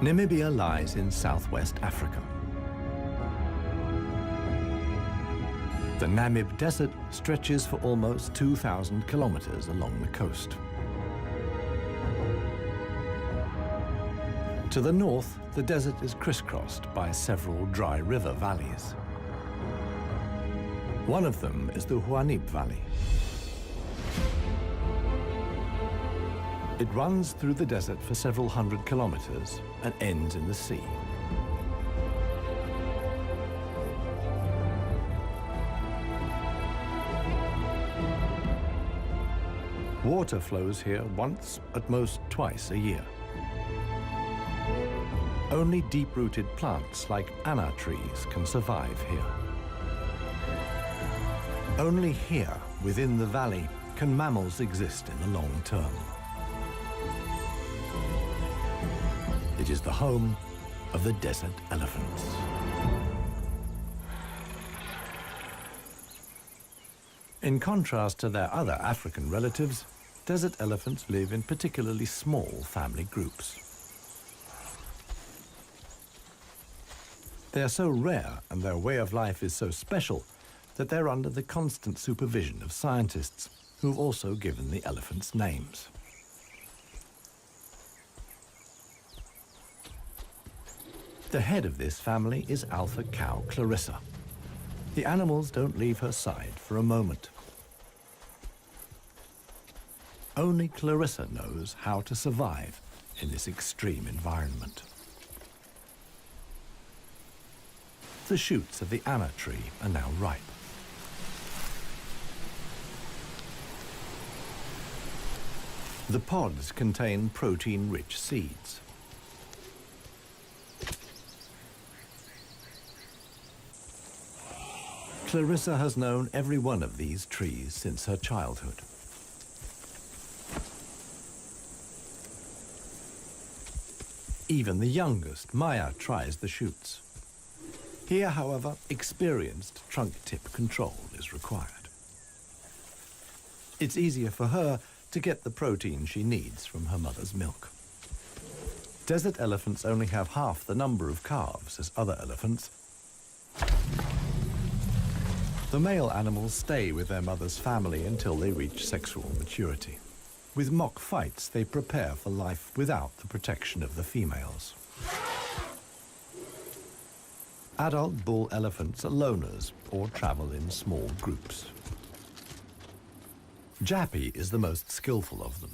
Namibia lies in southwest Africa. The Namib Desert stretches for almost 2,000 kilometers along the coast. To the north, the desert is crisscrossed by several dry river valleys. One of them is the Huanib Valley. It runs through the desert for several hundred kilometers and ends in the sea. Water flows here once, at most twice a year. Only deep-rooted plants like anna trees can survive here. Only here, within the valley, can mammals exist in the long term. It is the home of the desert elephants. In contrast to their other African relatives, desert elephants live in particularly small family groups. They are so rare and their way of life is so special that they're under the constant supervision of scientists who've also given the elephants names. The head of this family is alpha cow Clarissa. The animals don't leave her side for a moment. Only Clarissa knows how to survive in this extreme environment. The shoots of the anna tree are now ripe. The pods contain protein-rich seeds. Clarissa has known every one of these trees since her childhood. Even the youngest, Maya, tries the shoots. Here, however, experienced trunk tip control is required. It's easier for her to get the protein she needs from her mother's milk. Desert elephants only have half the number of calves as other elephants. The male animals stay with their mother's family until they reach sexual maturity. With mock fights, they prepare for life without the protection of the females. Adult bull elephants are loners or travel in small groups. Jappy is the most skillful of them.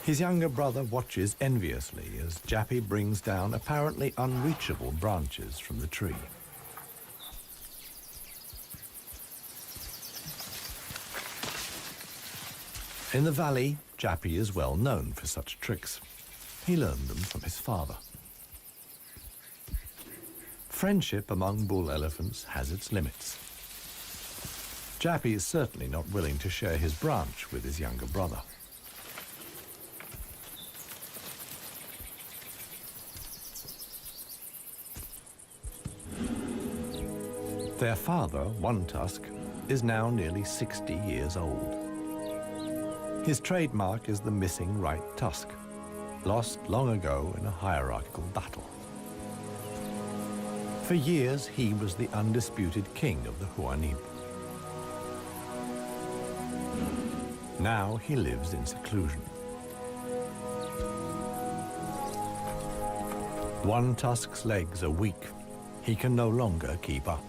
His younger brother watches enviously as Jappy brings down apparently unreachable branches from the tree. In the valley, Jappy is well known for such tricks. He learned them from his father. Friendship among bull elephants has its limits. Jappy is certainly not willing to share his branch with his younger brother. Their father, One Tusk, is now nearly 60 years old. His trademark is the missing right tusk, lost long ago in a hierarchical battle. For years, he was the undisputed king of the Huanib. Now he lives in seclusion. One Tusk's legs are weak. He can no longer keep up.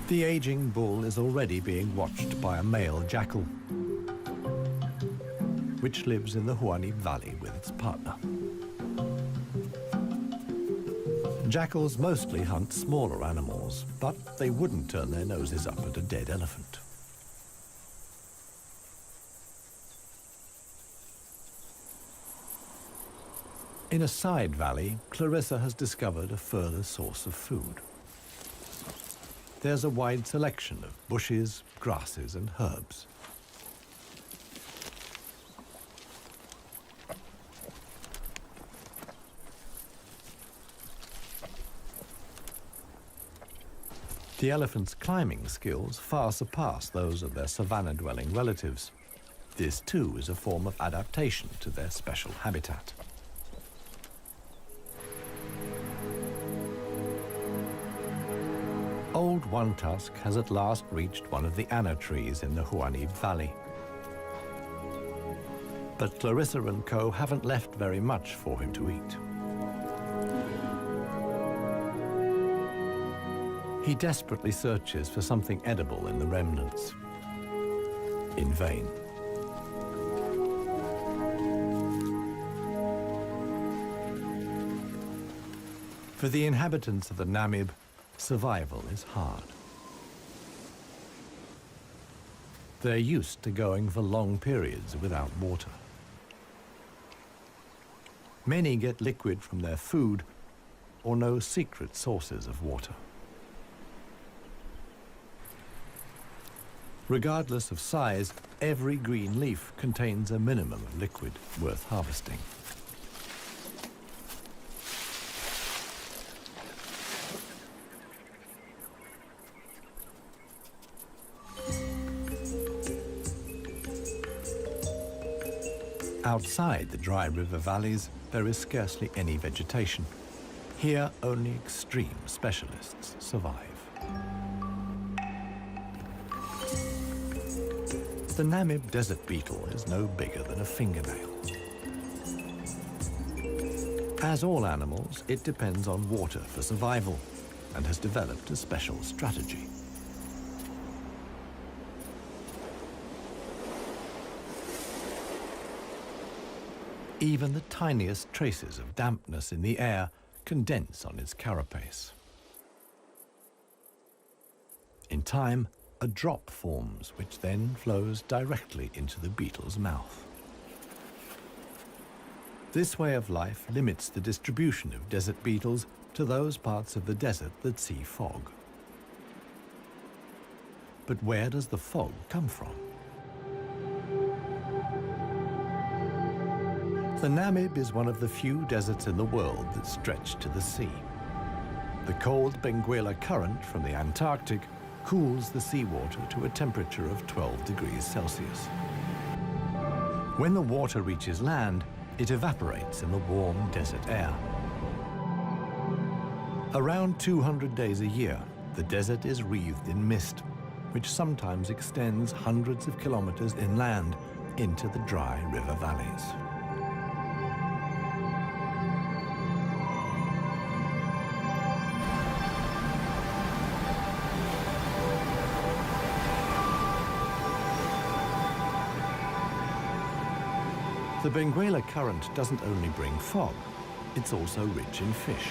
The aging bull is already being watched by a male jackal, which lives in the Huanib Valley with its partner. Jackals mostly hunt smaller animals, but they wouldn't turn their noses up at a dead elephant. In a side valley, Clarissa has discovered a further source of food. There's a wide selection of bushes, grasses, and herbs. The elephants' climbing skills far surpass those of their savanna-dwelling relatives. This too is a form of adaptation to their special habitat. Old One Tusk has at last reached one of the anna trees in the Huanib Valley. But Clarissa and co haven't left very much for him to eat. He desperately searches for something edible in the remnants. In vain. For the inhabitants of the Namib, survival is hard. They're used to going for long periods without water. Many get liquid from their food or know secret sources of water. Regardless of size, every green leaf contains a minimum of liquid worth harvesting. Outside the dry river valleys, there is scarcely any vegetation. Here, only extreme specialists survive. The Namib desert beetle is no bigger than a fingernail. As all animals, it depends on water for survival and has developed a special strategy. Even the tiniest traces of dampness in the air condense on its carapace. In time, a drop forms, which then flows directly into the beetle's mouth. This way of life limits the distribution of desert beetles to those parts of the desert that see fog. But where does the fog come from? The Namib is one of the few deserts in the world that stretch to the sea. The cold Benguela Current from the Antarctic cools the seawater to a temperature of 12 degrees Celsius. When the water reaches land, it evaporates in the warm desert air. Around 200 days a year, the desert is wreathed in mist, which sometimes extends hundreds of kilometers inland into the dry river valleys. The Benguela Current doesn't only bring fog, it's also rich in fish.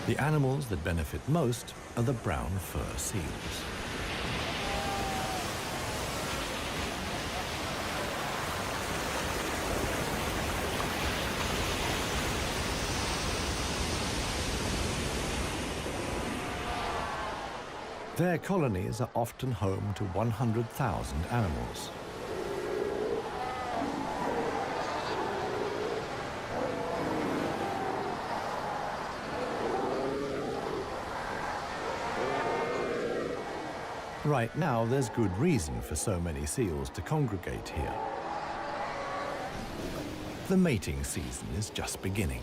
The animals that benefit most are the brown fur seals. Their colonies are often home to 100,000 animals. Right now, there's good reason for so many seals to congregate here. The mating season is just beginning.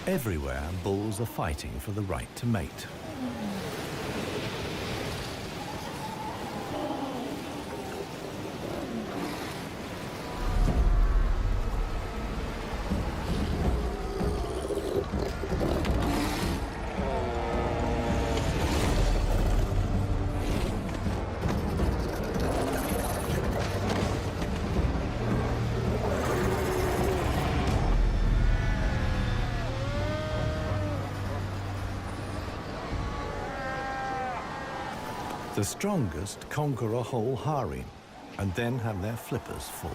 Everywhere, bulls are fighting for the right to mate. The strongest conquer a whole harem and then have their flippers full.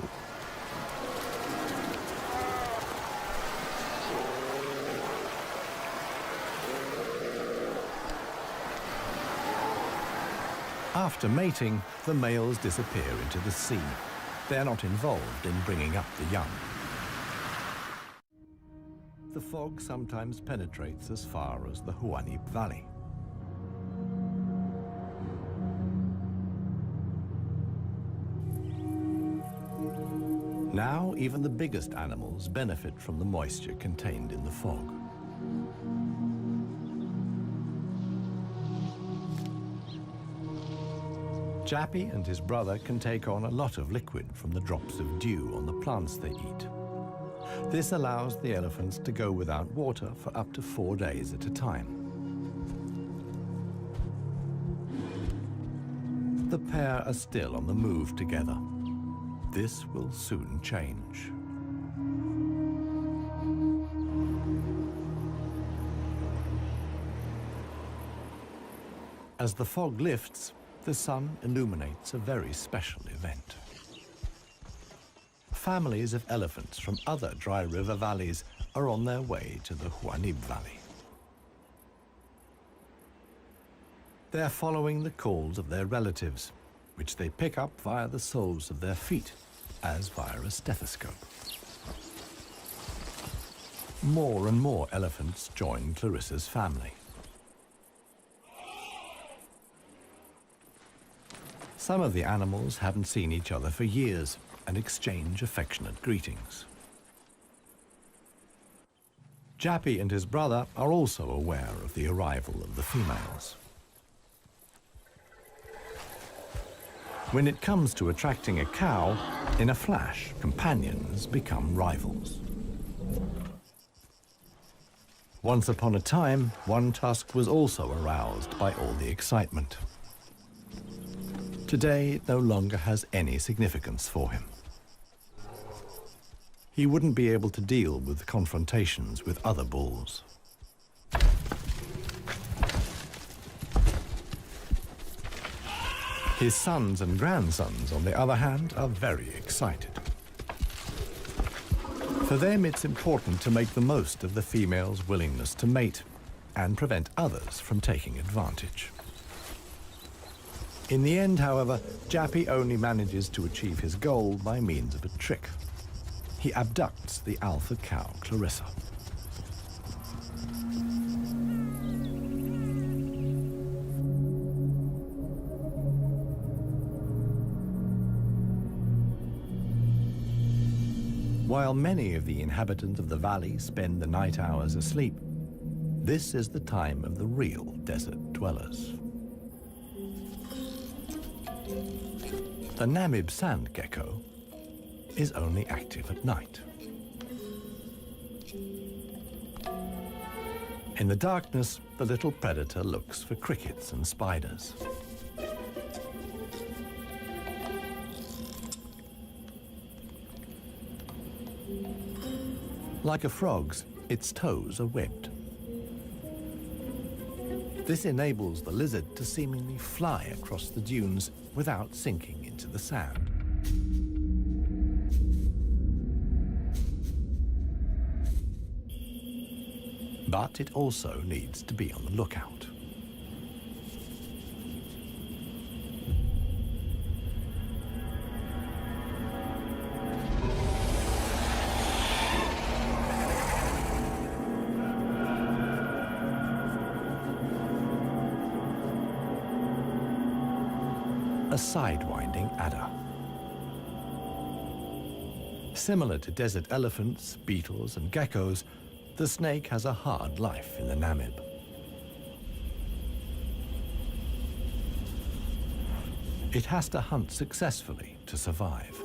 After mating, the males disappear into the sea. they're not involved in bringing up the young. The fog sometimes penetrates as far as the Huaníp Valley. Now, even the biggest animals benefit from the moisture contained in the fog. Jappy and his brother can take on a lot of liquid from the drops of dew on the plants they eat. This allows the elephants to go without water for up to 4 days at a time. The pair are still on the move together. This will soon change. As the fog lifts, the sun illuminates a very special event. Families of elephants from other dry river valleys are on their way to the Huaníp Valley. They're following the calls of their relatives, which they pick up via the soles of their feet, as via a stethoscope. More and more elephants join Clarissa's family. Some of the animals haven't seen each other for years and exchange affectionate greetings. Jappy and his brother are also aware of the arrival of the females. When it comes to attracting a cow, in a flash, companions become rivals. Once upon a time, One Tusk was also aroused by all the excitement. Today, it no longer has any significance for him. He wouldn't be able to deal with confrontations with other bulls. His sons and grandsons, on the other hand, are very excited. For them, it's important to make the most of the female's willingness to mate and prevent others from taking advantage. In the end, however, Jappy only manages to achieve his goal by means of a trick. He abducts the alpha cow, Clarissa. While many of the inhabitants of the valley spend the night hours asleep, this is the time of the real desert dwellers. The Namib sand gecko is only active at night. In the darkness, the little predator looks for crickets and spiders. Like a frog's, its toes are webbed. This enables the lizard to seemingly fly across the dunes without sinking into the sand. But it also needs to be on the lookout. A sidewinding adder. Similar to desert elephants, beetles, and geckos, the snake has a hard life in the Namib. It has to hunt successfully to survive.